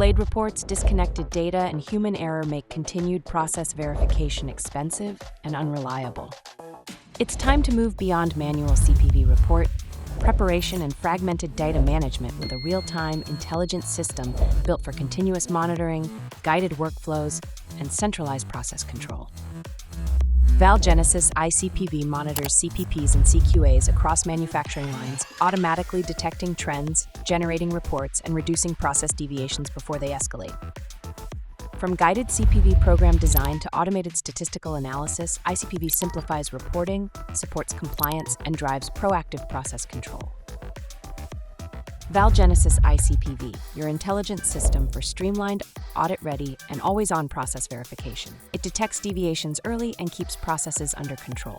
Delayed reports, disconnected data, and human error make continued process verification expensive and unreliable. It's time to move beyond manual CPV report preparation and fragmented data management with a real-time, intelligent system built for continuous monitoring, guided workflows, and centralized process control. ValGenesis iCPV monitors CPPs and CQAs across manufacturing lines, automatically detecting trends, generating reports, and reducing process deviations before they escalate. From guided CPV program design to automated statistical analysis, iCPV simplifies reporting, supports compliance, and drives proactive process control. ValGenesis iCPV, your intelligent system for streamlined, audit-ready, and always-on process verification. It detects deviations early and keeps processes under control.